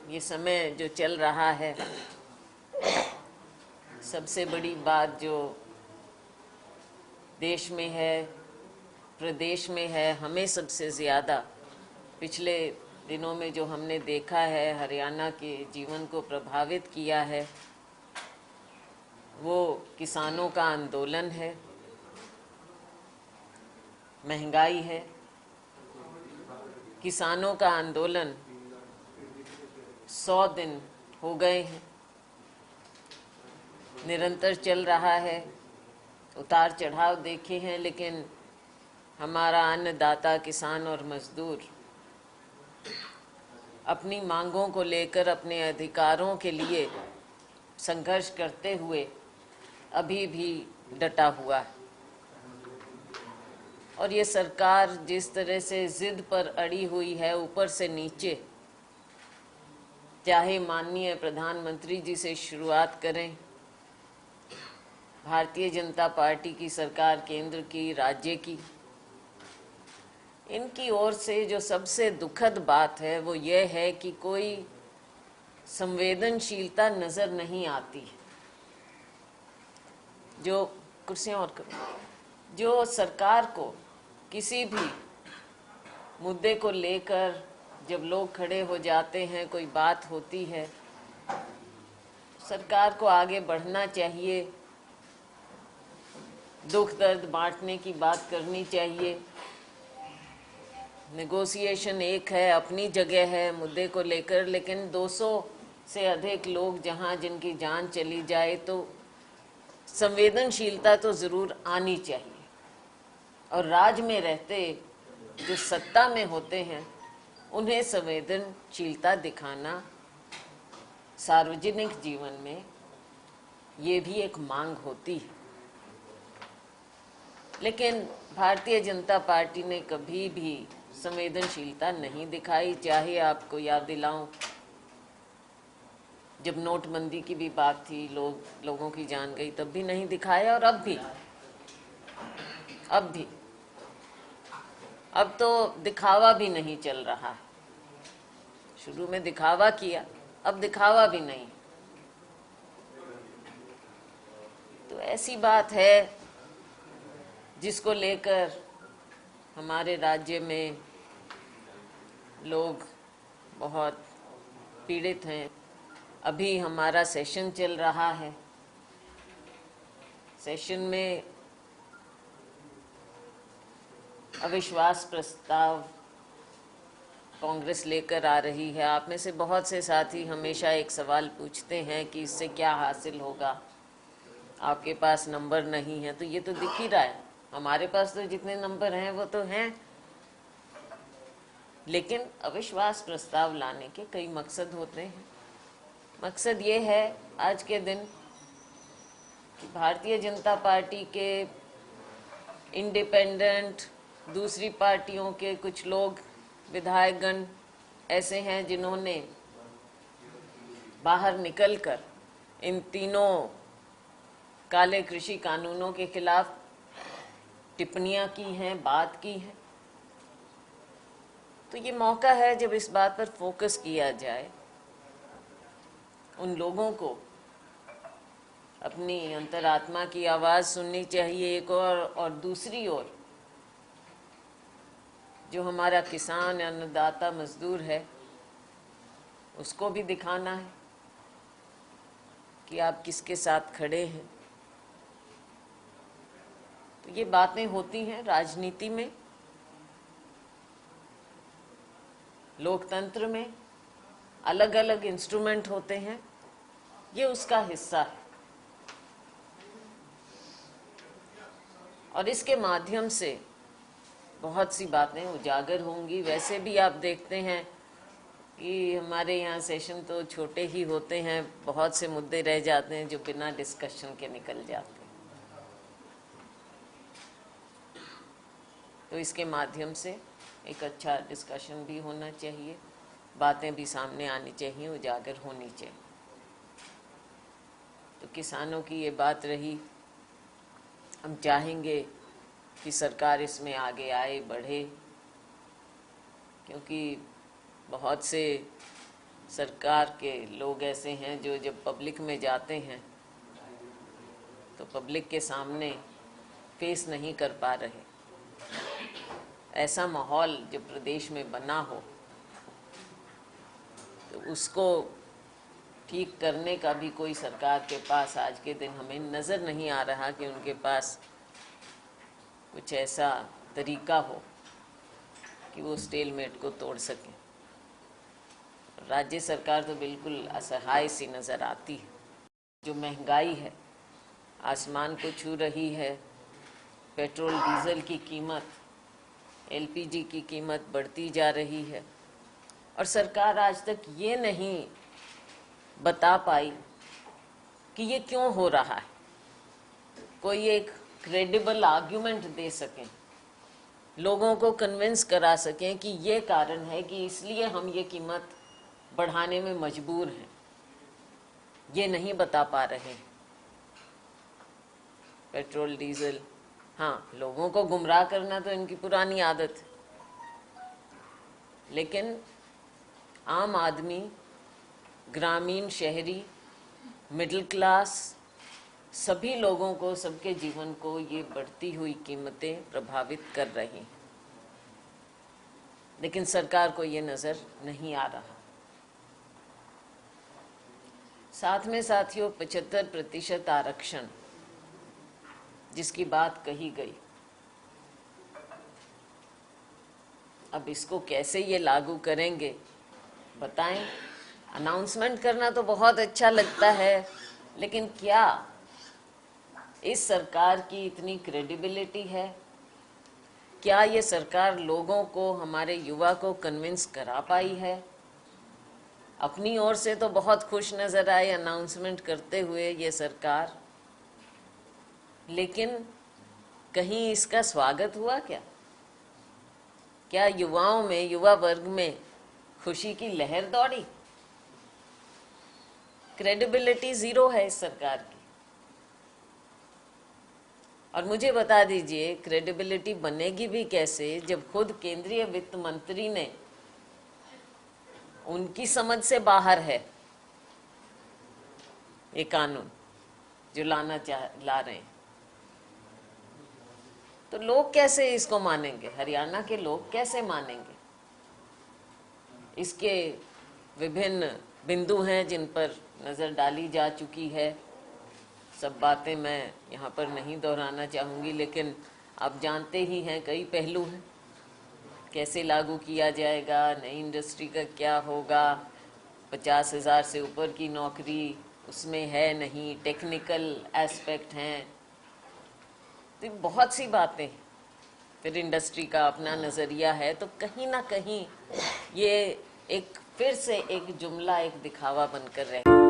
ये समय जो चल रहा है, सबसे बड़ी बात जो देश में है, प्रदेश में है, हमें सबसे ज़्यादा पिछले दिनों में जो हमने देखा है, हरियाणा के जीवन को प्रभावित किया है, वो किसानों का आंदोलन है, महंगाई है। किसानों का आंदोलन 100 दिन हो गए हैं, निरंतर चल रहा है, उतार चढ़ाव देखे हैं, लेकिन हमारा अन्नदाता किसान और मजदूर अपनी मांगों को लेकर, अपने अधिकारों के लिए संघर्ष करते हुए अभी भी डटा हुआ है। और ये सरकार जिस तरह से जिद पर अड़ी हुई है, ऊपर से नीचे, चाहे माननीय प्रधानमंत्री जी से शुरुआत करें, भारतीय जनता पार्टी की सरकार, केंद्र की, राज्य की, इनकी ओर से जो सबसे दुखद बात है वो ये है कि कोई संवेदनशीलता नजर नहीं आती। जो कुर्सियां और करो, जो सरकार को किसी भी मुद्दे को लेकर जब लोग खड़े हो जाते हैं, कोई बात होती है, सरकार को आगे बढ़ना चाहिए, दुख दर्द बांटने की बात करनी चाहिए। नेगोशिएशन एक है, अपनी जगह है मुद्दे को लेकर, लेकिन 200 से अधिक लोग जहां जिनकी जान चली जाए तो संवेदनशीलता तो ज़रूर आनी चाहिए। और राज में रहते जो सत्ता में होते हैं, उन्हें संवेदनशीलता दिखाना सार्वजनिक जीवन में ये भी एक मांग होती है। लेकिन भारतीय जनता पार्टी ने कभी भी संवेदनशीलता नहीं दिखाई। चाहे आपको याद दिलाऊं, जब नोटबंदी की भी बात थी, लोगों की जान गई, तब भी नहीं दिखाया, और अब भी अब तो दिखावा भी नहीं चल रहा है। शुरू में दिखावा किया, अब दिखावा भी नहीं। तो ऐसी बात है जिसको लेकर हमारे राज्य में लोग बहुत पीड़ित हैं। अभी हमारा सेशन चल रहा है, सेशन में अविश्वास प्रस्ताव कांग्रेस लेकर आ रही है। आप में से बहुत से साथी हमेशा एक सवाल पूछते हैं कि इससे क्या हासिल होगा, आपके पास नंबर नहीं है। तो ये तो दिख ही रहा है, हमारे पास तो जितने नंबर हैं वो तो हैं, लेकिन अविश्वास प्रस्ताव लाने के कई मकसद होते हैं। मकसद ये है आज के दिन कि भारतीय जनता पार्टी के इंडिपेंडेंट, दूसरी पार्टियों के कुछ लोग, विधायकगण ऐसे हैं जिन्होंने बाहर निकलकर इन तीनों काले कृषि कानूनों के खिलाफ टिप्पणियां की हैं, बात की है। तो ये मौका है जब इस बात पर फोकस किया जाए, उन लोगों को अपनी अंतरात्मा की आवाज़ सुननी चाहिए एक और दूसरी ओर जो हमारा किसान, अन्नदाता, मजदूर है, उसको भी दिखाना है कि आप किसके साथ खड़े हैं। तो ये बातें होती हैं राजनीति में, लोकतंत्र में अलग अलग इंस्ट्रूमेंट होते हैं, ये उसका हिस्सा है। और इसके माध्यम से बहुत सी बातें उजागर होंगी। वैसे भी आप देखते हैं कि हमारे यहाँ सेशन तो छोटे ही होते हैं, बहुत से मुद्दे रह जाते हैं जो बिना डिस्कशन के निकल जाते हैं। तो इसके माध्यम से एक अच्छा डिस्कशन भी होना चाहिए, बातें भी सामने आनी चाहिए, उजागर होनी चाहिए। तो किसानों की ये बात रही, हम चाहेंगे कि सरकार इसमें आगे आए, बढ़े, क्योंकि बहुत से सरकार के लोग ऐसे हैं जो जब पब्लिक में जाते हैं तो पब्लिक के सामने फेस नहीं कर पा रहे। ऐसा माहौल जब प्रदेश में बना हो तो उसको ठीक करने का भी कोई सरकार के पास आज के दिन हमें नज़र नहीं आ रहा कि उनके पास कुछ ऐसा तरीका हो कि वो स्टेलमेट को तोड़ सकें। राज्य सरकार तो बिल्कुल असहाय सी नज़र आती है। जो महंगाई है आसमान को छू रही है, पेट्रोल डीजल की कीमत, एलपीजी की कीमत बढ़ती जा रही है और सरकार आज तक ये नहीं बता पाई कि ये क्यों हो रहा है, कोई एक क्रेडिबल आर्ग्यूमेंट दे सकें, लोगों को कन्विंस करा सकें कि ये कारण है कि इसलिए हम ये कीमत बढ़ाने में मजबूर हैं। ये नहीं बता पा रहे। पेट्रोल डीजल, हाँ, लोगों को गुमराह करना तो इनकी पुरानी आदत है, लेकिन आम आदमी, ग्रामीण, शहरी, मिडिल क्लास, सभी लोगों को, सबके जीवन को ये बढ़ती हुई कीमतें प्रभावित कर रही हैं। लेकिन सरकार को ये नज़र नहीं आ रहा। साथ में साथियों 75% आरक्षण जिसकी बात कही गई, अब इसको कैसे ये लागू करेंगे बताएं। अनाउंसमेंट करना तो बहुत अच्छा लगता है, लेकिन क्या इस सरकार की इतनी क्रेडिबिलिटी है? क्या ये सरकार लोगों को, हमारे युवा को कन्विंस करा पाई है? अपनी ओर से तो बहुत खुश नजर आए अनाउंसमेंट करते हुए ये सरकार, लेकिन कहीं इसका स्वागत हुआ क्या? क्या युवाओं में, युवा वर्ग में खुशी की लहर दौड़ी? क्रेडिबिलिटी जीरो है इस सरकार की। और मुझे बता दीजिए क्रेडिबिलिटी बनेगी भी कैसे जब खुद केंद्रीय वित्त मंत्री ने, उनकी समझ से बाहर है ये कानून जो ला रहे हैं। तो लोग कैसे इसको मानेंगे? हरियाणा के लोग कैसे मानेंगे? इसके विभिन्न बिंदु हैं जिन पर नज़र डाली जा चुकी है। सब बातें मैं यहाँ पर नहीं दोहराना चाहूँगी, लेकिन आप जानते ही हैं कई पहलू हैं। कैसे लागू किया जाएगा, नई इंडस्ट्री का क्या होगा, 50,000 से ऊपर की नौकरी उसमें है नहीं, टेक्निकल एस्पेक्ट हैं, तो बहुत सी बातें। फिर इंडस्ट्री का अपना नज़रिया है, तो कहीं ना कहीं ये एक फिर से एक जुमला, एक दिखावा बनकर रहे।